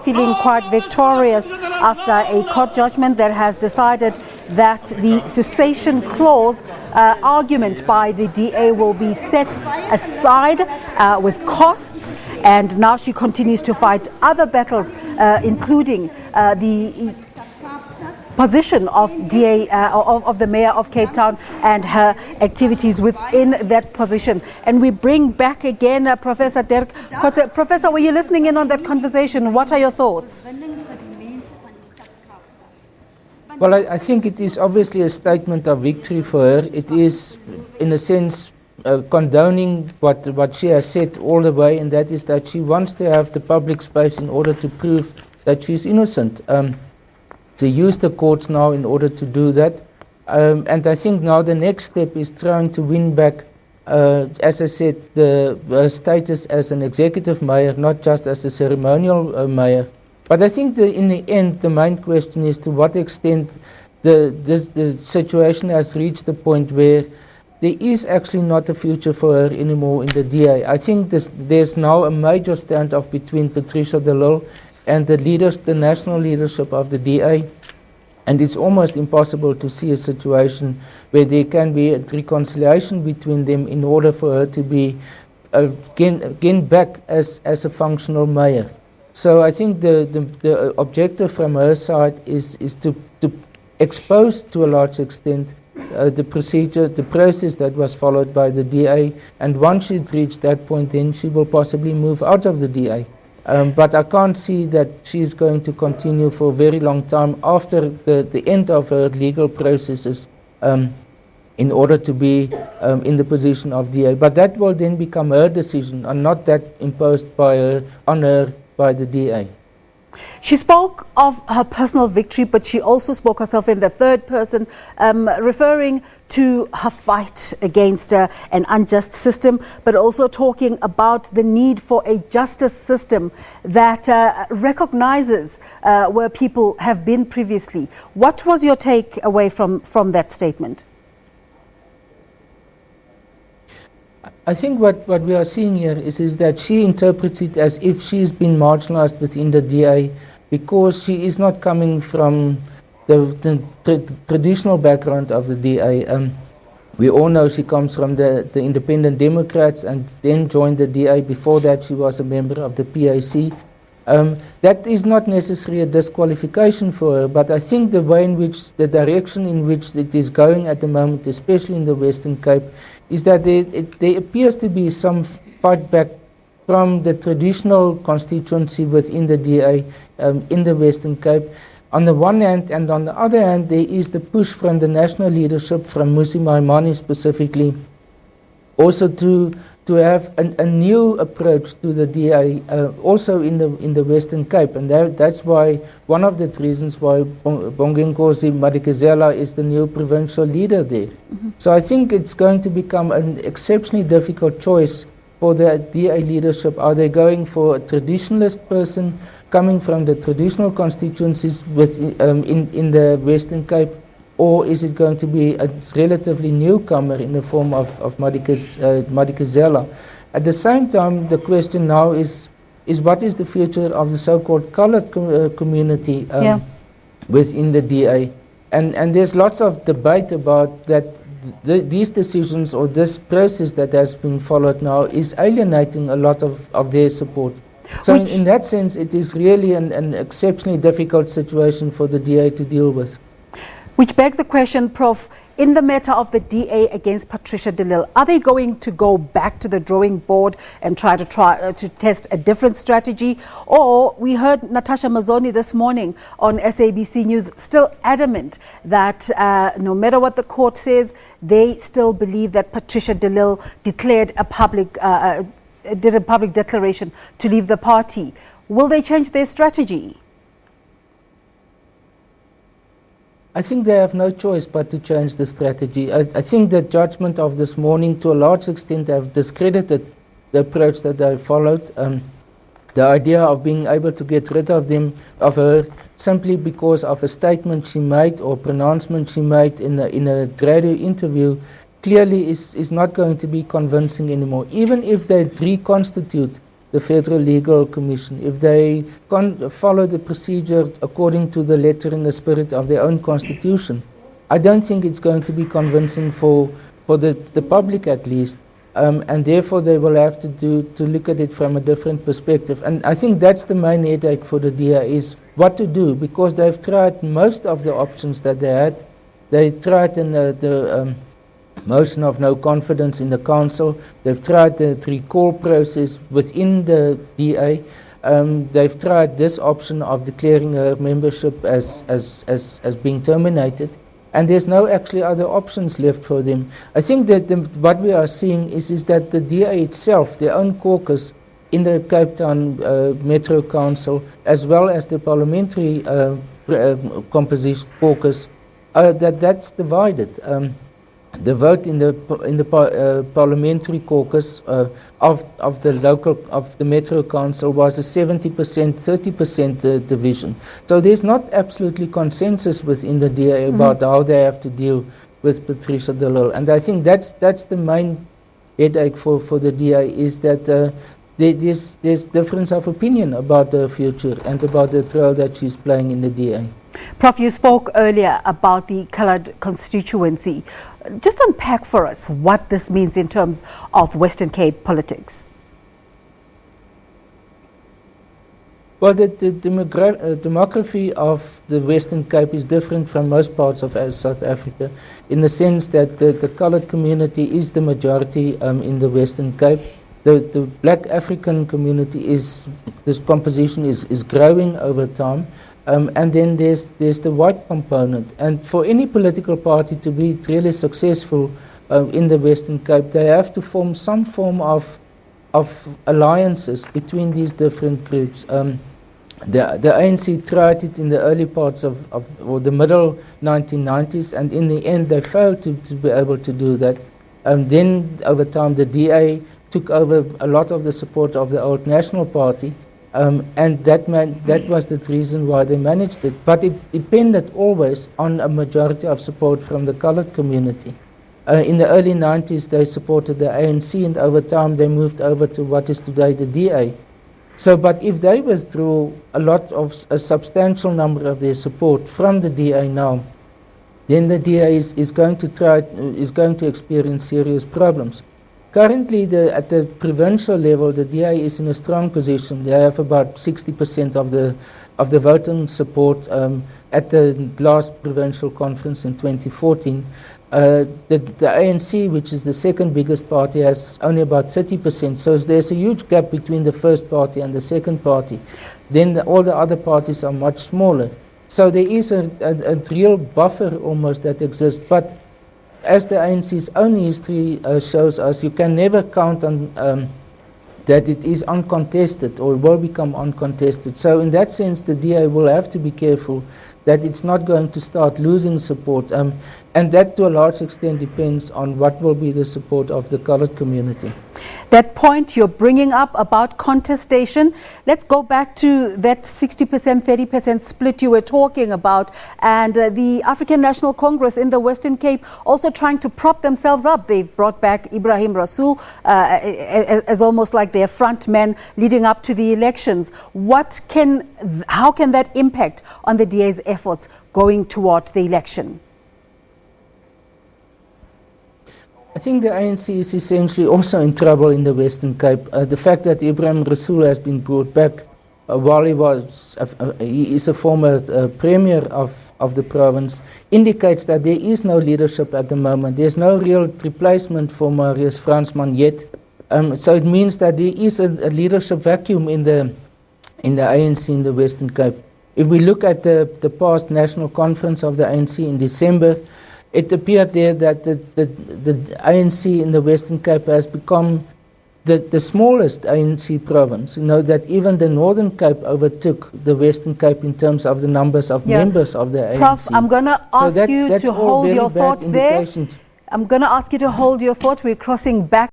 Feeling quite victorious after a court judgment that has decided that the cessation clause argument by the DA will be set aside with costs, and now she continues to fight other battles, including the position of DA of the Mayor of Cape Town and her activities within that position. And we bring back again Professor Dirk Kotze. Professor, were you listening in on that conversation? What are your thoughts? Well, I think it is obviously a statement of victory for her. It is, in a sense, condoning what she has said all the way, and that is that she wants to have the public space in order to prove that she's innocent. To use the courts now in order to do that. And I think now the next step is trying to win back, as I said, the status as an executive mayor, not just as a ceremonial mayor. But I think in the end, the main question is to what extent the situation has reached the point where there is actually not a future for her anymore in the DA. I think there's now a major standoff between Patricia De Lille and the national leadership of the DA, and it's almost impossible to see a situation where there can be a reconciliation between them in order for her to be again back as a functional mayor. So I think the objective from her side is to expose to a large extent the process that was followed by the DA, and once she'd reached that point, then she will possibly move out of the DA. But I can't see that she's going to continue for a very long time after the end of her legal processes in order to be in the position of DA. But that will then become her decision and not that imposed by her, on her by the DA. She spoke of her personal victory, but she also spoke herself in the third person, referring to her fight against an unjust system, but also talking about the need for a justice system that recognizes where people have been previously. What was your take away from that statement? I think what we are seeing here is that she interprets it as if she's been marginalized within the DA because she is not coming from the traditional background of the DA. We all know she comes from the Independent Democrats and then joined the DA. Before that, she was a member of the PAC. That is not necessarily a disqualification for her, but I think the way in which, the direction in which it is going at the moment, especially in the Western Cape, is that there appears to be some fight back from the traditional constituency within the DA in the Western Cape on the one hand, and on the other hand there is the push from the national leadership, from Musi Maimane specifically, also to have a new approach to the DA also in the Western Cape, and that's why one of the reasons why Bonginkosi Madikizela is the new provincial leader there. Mm-hmm. So I think it's going to become an exceptionally difficult choice for the DA leadership. Are they going for a traditionalist person coming from the traditional constituencies in the Western Cape, or is it going to be a relatively newcomer in the form of Madikizela? At the same time, the question now is what is the future of the so-called colored community within the DA? And there's lots of debate about that. These decisions or this process that has been followed now is alienating a lot of their support. So in that sense, it is really an exceptionally difficult situation for the DA to deal with. Which begs the question, Prof, in the matter of the DA against Patricia De Lille, are they going to go back to the drawing board and try to test a different strategy? Or we heard Natasha Mazzoni this morning on SABC News still adamant that no matter what the court says, they still believe that Patricia De Lille declared did a public declaration to leave the party. Will they change their strategy? I think they have no choice but to change the strategy. I think the judgment of this morning to a large extent have discredited the approach that they followed. The idea of being able to get rid of her simply because of a statement she made or pronouncement she made in a radio interview clearly is not going to be convincing anymore. Even if they reconstitute the Federal Legal Commission, if they follow the procedure according to the letter and the spirit of their own constitution, I don't think it's going to be convincing for the public at least, and therefore they will have to look at it from a different perspective. And I think that's the main headache for the DA, is what to do, because they've tried most of the options that they had. They tried in the motion of no confidence in the council. They've tried the recall process within the DA. They've tried this option of declaring her membership as being terminated. And there's no actually other options left for them. I think that what we are seeing is that the DA itself, their own caucus in the Cape Town Metro Council, as well as the parliamentary composition caucus, that's divided. The vote in the parliamentary caucus of the Metro Council was a 70%, 30% division. So there's not absolutely consensus within the DA about how they have to deal with Patricia De Lille. And I think that's the main headache for the DA, is that there's difference of opinion about the future and about the role that she's playing in the DA. Prof, you spoke earlier about the coloured constituency. Just unpack for us what this means in terms of Western Cape politics. Well, the demography of the Western Cape is different from most parts of South Africa, in the sense that the coloured community is the majority in the Western Cape. The black African community this composition is growing over time. And then there's the white component. And for any political party to be really successful in the Western Cape, they have to form some form of alliances between these different groups. The ANC tried it in the early parts or the middle 1990s, and in the end they failed to be able to do that. Then over time the DA took over a lot of the support of the old National Party. And that was the reason why they managed it. But it depended always on a majority of support from the coloured community. In the early 90s, they supported the ANC, and over time they moved over to what is today the DA. So, but if they withdraw a substantial number of their support from the DA now, then the DA is going to experience serious problems. Currently, at the provincial level, the DA is in a strong position. They have about 60% of the voting support at the last provincial conference in 2014. The ANC, which is the second biggest party, has only about 30%. So there's a huge gap between the first party and the second party. Then all the other parties are much smaller. So there is a real buffer almost that exists. But as the ANC's own history shows us, you can never count on that it is uncontested or will become uncontested. So in that sense, the DA will have to be careful that it's not going to start losing support. And that to a large extent depends on what will be the support of the coloured community. That point you're bringing up about contestation, let's go back to that 60%, 30% split you were talking about, and the African National Congress in the Western Cape also trying to prop themselves up. They've brought back Ebrahim Rasool as almost like their front man leading up to the elections. How can that impact on the DA's efforts going toward the election? I think the ANC is essentially also in trouble in the Western Cape. The fact that Ebrahim Rasool has been brought back while he is a former premier of the province indicates that there is no leadership at the moment. There's no real replacement for Marius Fransman yet. So it means that there is a leadership vacuum in the ANC in the Western Cape. If we look at the past national conference of the ANC in December, it appeared there that the ANC in the Western Cape has become the smallest ANC province. You know, that even the Northern Cape overtook the Western Cape in terms of the numbers of members of the ANC. Prof, I'm going to ask you to hold your thoughts there. I'm going to ask you to hold your thought. We're crossing back